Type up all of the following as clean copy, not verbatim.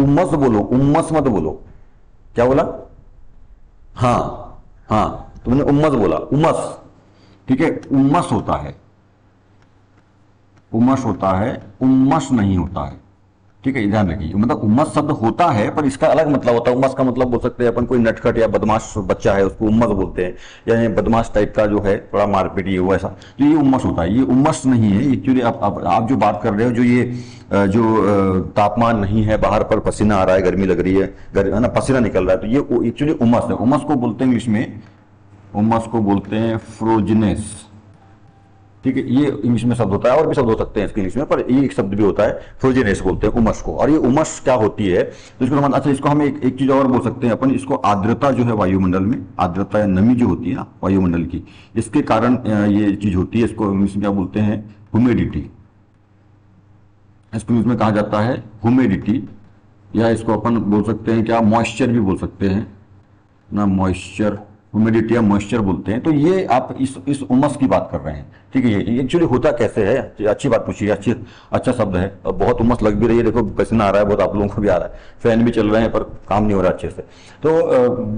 उम्मस बोलो, उम्मस मत बोलो। क्या बोला? हाँ, हाँ, तुमने उम्मस बोला, उमस। ठीक है, उम्मस होता है, उमस होता है, उम्मस नहीं होता है। ठीक है, ध्यान रखिए, मतलब उम्मस शब्द होता है पर इसका अलग मतलब होता है। उम्मस का मतलब बोल सकते हैं अपन, कोई नटखट या बदमाश बच्चा है उसको उम्मस बोलते हैं, यानी बदमाश टाइप का जो है, थोड़ा मारपीट ये वो ऐसा, तो ये उम्मस होता है। ये उम्मस नहीं है एक्चुअली। आप जो बात कर रहे हो, जो ये तापमान नहीं है, बाहर पर पसीना आ रहा है, गर्मी लग रही है ना, पसीना निकल रहा है, तो ये एक्चुअली उमस है। उमस को बोलते हैं इंग्लिश में, उमस को बोलते हैं फ्रोजनेस। ठीक है, ये इंग्लिश में शब्द होता है, और भी शब्द हो सकते हैं इसके इंग्लिश में, पर ये एक शब्द भी होता है, फ्रोजेनेस बोलते हैं उमस को। और ये उमस क्या होती है, तो इसको हम, अच्छा इसको हम एक चीज और बोल सकते हैं अपन, इसको आर्द्रता जो है वायुमंडल में, आर्द्रता या नमी जो होती है ना वायुमंडल की, इसके कारण ये चीज होती है। इसको इंग्लिश में क्या बोलते हैं? ह्यूमिडिटी। इसको इंग्लिश में कहा जाता है ह्यूमिडिटी, या इसको अपन बोल सकते हैं क्या, मॉइस्चर भी बोल सकते हैं ना, मॉइस्चर, ह्यूमिडिटी या मॉइस्चर बोलते हैं। तो ये आप इस उमस की बात कर रहे हैं। ठीक है, ये एक्चुअली होता कैसे है, अच्छी बात पूछिए, अच्छा शब्द है। बहुत उमस लग भी रही है, देखो पसीना आ रहा है बहुत, आप लोगों को भी आ रहा है, फैन भी चल रहे हैं पर काम नहीं हो रहा अच्छे से। तो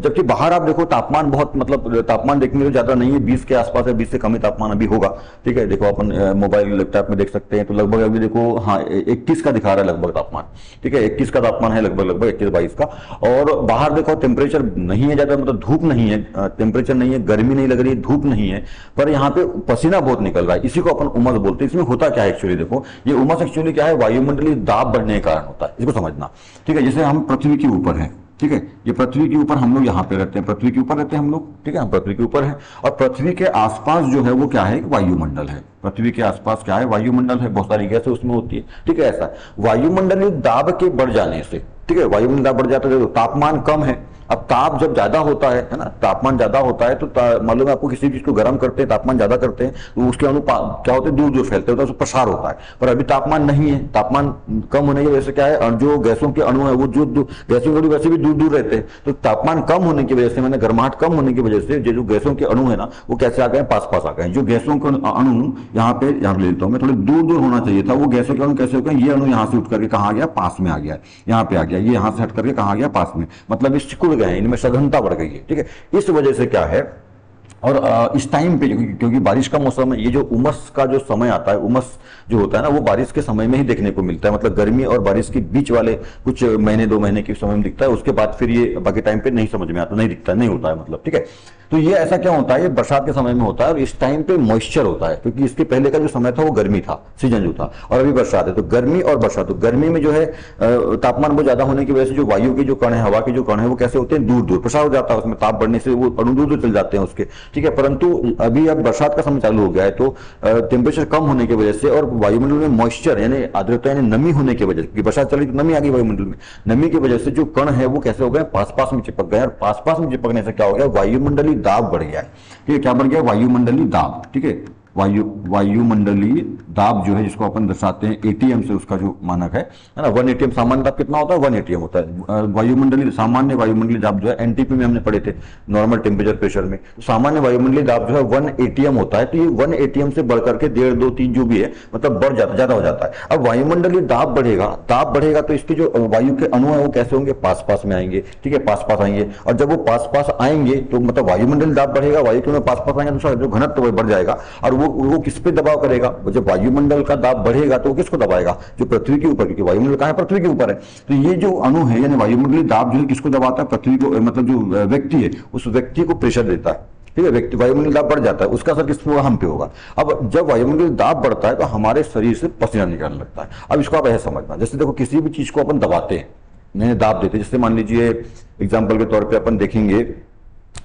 जबकि बाहर आप देखो तापमान बहुत, मतलब तापमान देखने को ज्यादा नहीं है, 20 के आसपास है, 20 से कम ही तापमान अभी होगा। ठीक है, देखो अपन मोबाइल लैपटॉप में देख सकते हैं, तो लगभग अभी देखो, हाँ 21 का दिखा रहा है लगभग तापमान। ठीक है, 21 का तापमान है, लगभग 21-22 का। और बाहर देखो टेम्परेचर नहीं है ज्यादा, मतलब धूप नहीं है, टेम्परेचर नहीं है, गर्मी नहीं लग रही है, धूप नहीं है, पर यहाँ पे पसीना बहुत निकल रहा है, इसी को अपन उमस बोलते हैं। इसमें होता क्या है एक्चुअली, देखो ये उमस एक्चुअली क्या है, वायुमंडलीय दाब बढ़ने के कारण होता है, इसको समझना। ठीक है, जैसे हम पृथ्वी के ऊपर हैं, ठीक है, ये पृथ्वी के ऊपर हम लोग यहाँ पे रहते हैं, पृथ्वी के ऊपर रहते हैं हम लोग। ठीक है, हम पृथ्वी के ऊपर हैं, और पृथ्वी के आसपास जो है वो क्या है, वायुमंडल है। पृथ्वी के आसपास क्या है, वायुमंडल है, बहुत सारी गैसें उसमें होती है। ठीक है, ऐसा वायुमंडलीय दाब के बढ़ जाने से, ठीक है, वायुमंडल दाब बढ़ जाता है, तापमान कम है। अब ताप जब ज्यादा होता है ना, तापमान ज्यादा होता है, तो मालूम है आपको, किसी चीज को गर्म करते हैं, तापमान ज्यादा करते हैं, तो उसके अणु क्या होते हैं, दूर दूर फैलते हैं, तो प्रसार होता है। पर अभी तापमान नहीं है, तापमान कम होने की वजह से क्या है, जो गैसों के अणु है वो जो गैसों के अणु वैसे भी दूर दूर रहते हैं, तो तापमान कम होने की वजह से, मैंने गर्माहट कम होने की वजह से, जो गैसों के अणु है ना, वो कैसे आ गए, पास पास आ गए। जो गैसों के अणु यहाँ ले लेता हूँ मैं, थोड़े दूर दूर होना चाहिए था, वो गैसों के अणु कैसे हो गए, ये अणु यहाँ से उठ करके कहाँ आ गया, पास में आ गया, यहाँ पे आ गया, ये यहाँ से हट करके कहाँ आ गया, पास में, मतलब ये सिकुड़ गए, इनमें सघनता बढ़ गई है। ठीक है, इस वजह से क्या है, और इस टाइम पे क्योंकि बारिश का मौसम है, ये जो उमस का जो समय आता है, उमस जो होता है ना, वो बारिश के समय में ही देखने को मिलता है, मतलब गर्मी और बारिश के बीच वाले कुछ महीने 2 महीने के समय में दिखता है, उसके बाद फिर ये बाकी टाइम पे नहीं समझ में आता, नहीं दिखता, नहीं होता है, मतलब। ठीक है, तो ये ऐसा क्या होता है, ये बरसात के समय में होता है, और इस टाइम पे मॉइस्चर होता है, क्योंकि इसके पहले का जो समय था वो गर्मी था, सीजन जो था, और अभी बरसात है, तो गर्मी और बरसात, तो गर्मी में जो है तापमान बहुत ज्यादा होने की वजह से जो वायु के जो कण है, हवा के जो कण है, वो कैसे होते हैं, दूर दूर प्रसार हो जाता है, उसमें ताप बढ़ने से वो अणु दूर दूर चल जाते हैं उसके। ठीक है, परंतु अभी अब बरसात का समय चालू हो गया है, तो टेम्परेचर कम होने की वजह से, और वायुमंडल में मॉइस्चर यानी आर्द्रता यानी नमी होने की वजह से, बरसात चली तो नमी आ गई वायुमंडल में, नमी की वजह से जो कण है वो कैसे हो गए, पास पास में चिपक गए, और पास पास में चिपकने से क्या हो गया, वायुमंडलीय दाब बढ़ गया है। ठीक है, क्या बढ़ गया, वायुमंडलीय दाब। ठीक है, वायुमंडलीय दाब जो है, जिसको अपन दर्शाते हैं एटीएम से, उसका जो मानक है ना, 1 एटीएम, सामान्य दाब कितना होता है, 1 एटीएम होता है। वायुमंडलीय, सामान्य वायुमंडलीय दाब जो है, एनटीपी में हमने पढ़े थे, नॉर्मल टेम्परेचर प्रेशर में, तो सामान्य वायुमंडलीय दाब जो है 1 एटीएम होता है। तो ये 1 एटीएम से बढ़ करके 1.5, 2, 3 जो भी है, मतलब बढ़ जाता, ज्यादा हो जाता है। अब वायुमंडलीय दाब बढ़ेगा तो इसके जो वायु के अणु है वो कैसे होंगे, पास पास में आएंगे। ठीक है, पास पास आएंगे, और जब वो पास पास आएंगे तो मतलब वायुमंडलीय दाब बढ़ेगा, वायु के पास पास आएंगे, तो जो घनत्व वो बढ़ जाएगा, और वो किस पे दबाव करेगा, जब वायुमंडल का दाब बढ़ेगा तो वो किसको दबाएगा, जो पृथ्वी के ऊपर, क्योंकि वायुमंडल कहां है, पृथ्वी के ऊपर है। तो ये जो अणु है यानी वायुमंडलीय दाब जो है किसको दबाता है, पृथ्वी को, मतलब जो व्यक्ति है उस व्यक्ति को प्रेशर देता है। ठीक है, व्यक्ति, वायुमंडलीय दाब बढ़ जाता है, उसका असर किस पे होगा, हम पे होगा। अब जब वायुमंडलीय दाब बढ़ता है तो हमारे शरीर से पसीना निकलने लगता है। अब इसको आप ऐसे समझना, जैसे देखो किसी भी चीज को अपन दबाते हैं, दाब देते हैं, जैसे मान लीजिए एग्जाम्पल के तौर पर अपन देखेंगे,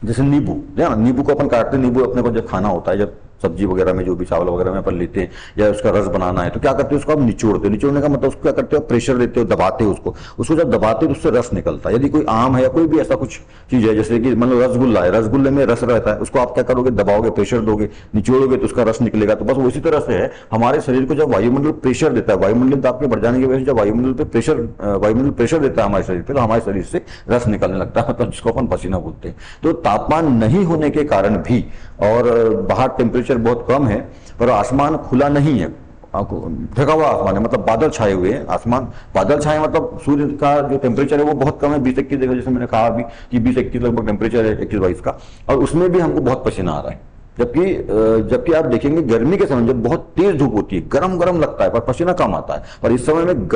जैसे नींबू, नींबू को अपन काटते हैं, नींबू अपने को जब खाना होता है, जब सब्जी वगैरह में, जो भी चावल वगैरह में अपन लेते हैं, या उसका रस बनाना है, तो क्या करते हैं, उसको आप निचोड़ते हो, निचोड़ने का मतलब उसको क्या करते हो, प्रेशर देते हो, दबाते हो उसको जब दबाते हो तो उससे रस निकलता है। यदि कोई आम है या कोई भी ऐसा कुछ चीज है, जैसे कि मतलब रसगुल्ला है, रसगुल्ले में रस रहता है, उसको आप क्या करोगे, दबाओगे, प्रेशर दोगे, निचोड़ोगे तो उसका रस निकलेगा। तो बस उसी तरह से है हमारे शरीर को, जब वायुमंडल प्रेशर देता है, वायुमंडल दाब के बढ़ जाने की वजह से जब वायुमंडल प्रेशर देता है हमारे शरीर पे, तो हमारे शरीर से रस निकलने लगता है, मतलब जिसको अपन पसीना बोलते हैं। तो तापमान नहीं होने के कारण भी, और बाहर टेम्परेचर बहुत कम है, पर आसमान खुला नहीं है, आपको ढका हुआ आसमान है, मतलब बादल छाए हुए हैं, आसमान बादल छाए मतलब सूर्य का जो टेम्परेचर है वो बहुत कम है, 20-21 डिग्री, जैसे मैंने कहा अभी कि 20-21 लगभग टेम्परेचर है 21-22 का, और उसमें भी हमको बहुत पसीना आ रहा है। जबकि आप देखेंगे गर्मी के समय जब बहुत तेज धूप होती है, गरम गरम लगता है पर पसीना कम आता है, पर इस समय में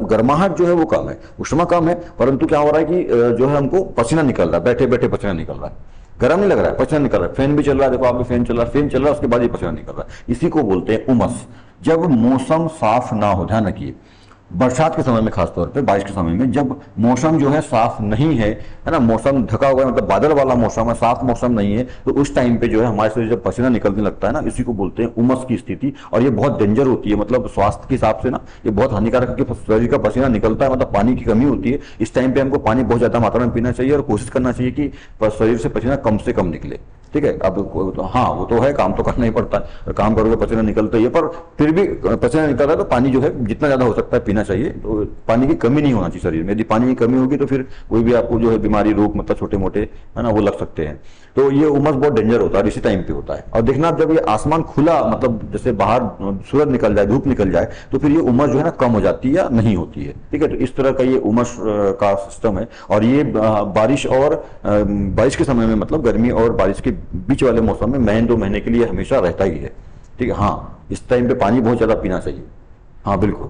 गर्माहट जो है वो कम है, उष्मा कम है, परंतु क्या हो रहा है कि जो है हमको पसीना निकल रहा है, बैठे बैठे पसीना निकल रहा है, गर्म नहीं लग रहा है, पसीना निकल रहा है, फैन भी चल रहा है, देखो आप भी फैन चल रहा है, फैन चल रहा है, उसके बाद ये पसीना निकल रहा है, इसी को बोलते हैं उमस। जब मौसम साफ ना हो, ध्यान रखिए, बरसात के समय में, खासतौर पे बारिश के समय में, जब मौसम जो है साफ नहीं है ना, मौसम ढका हुआ है, मतलब बादल वाला मौसम है, साफ मौसम नहीं है, तो उस टाइम पे जो है हमारे शरीर जब पसीना निकलने लगता है ना, इसी को बोलते हैं उमस की स्थिति। और ये बहुत डेंजर होती है, मतलब स्वास्थ्य के हिसाब से ना ये बहुत हानिकारक है कि शरीर का पसीना निकलता है, मतलब पानी की कमी होती है, इस टाइम पे हमको पानी बहुत ज्यादा मात्रा में पीना चाहिए और कोशिश करना चाहिए कि शरीर से पसीना कम से कम निकले। ठीक है, अब तो हाँ वो तो है, काम तो करना ही पड़ता है, काम करोगे पसीना निकलता ही है, पर फिर भी पसीना निकल रहा है तो पानी जो है जितना ज्यादा हो सकता है पीना चाहिए। तो पानी की कमी नहीं होना चाहिए शरीर में, यदि पानी की कमी होगी तो फिर कोई भी आपको जो है बीमारी, रोग, मतलब छोटे मोटे है ना, वो लग सकते हैं। तो ये उमस बहुत डेंजर होता है, इसी टाइम पे होता है। और देखना जब ये आसमान खुला, मतलब जैसे बाहर सूरज निकल जाए, धूप निकल जाए, तो फिर ये उमस जो है ना कम हो जाती है या नहीं होती है। ठीक है, तो इस तरह का ये उमस का सिस्टम है। और ये बारिश के समय में, मतलब गर्मी और बारिश के बीच वाले मौसम में, महीने 2 महीने के लिए हमेशा रहता ही है। ठीक है, हाँ इस टाइम पे पानी बहुत ज्यादा पीना चाहिए। हाँ बिल्कुल।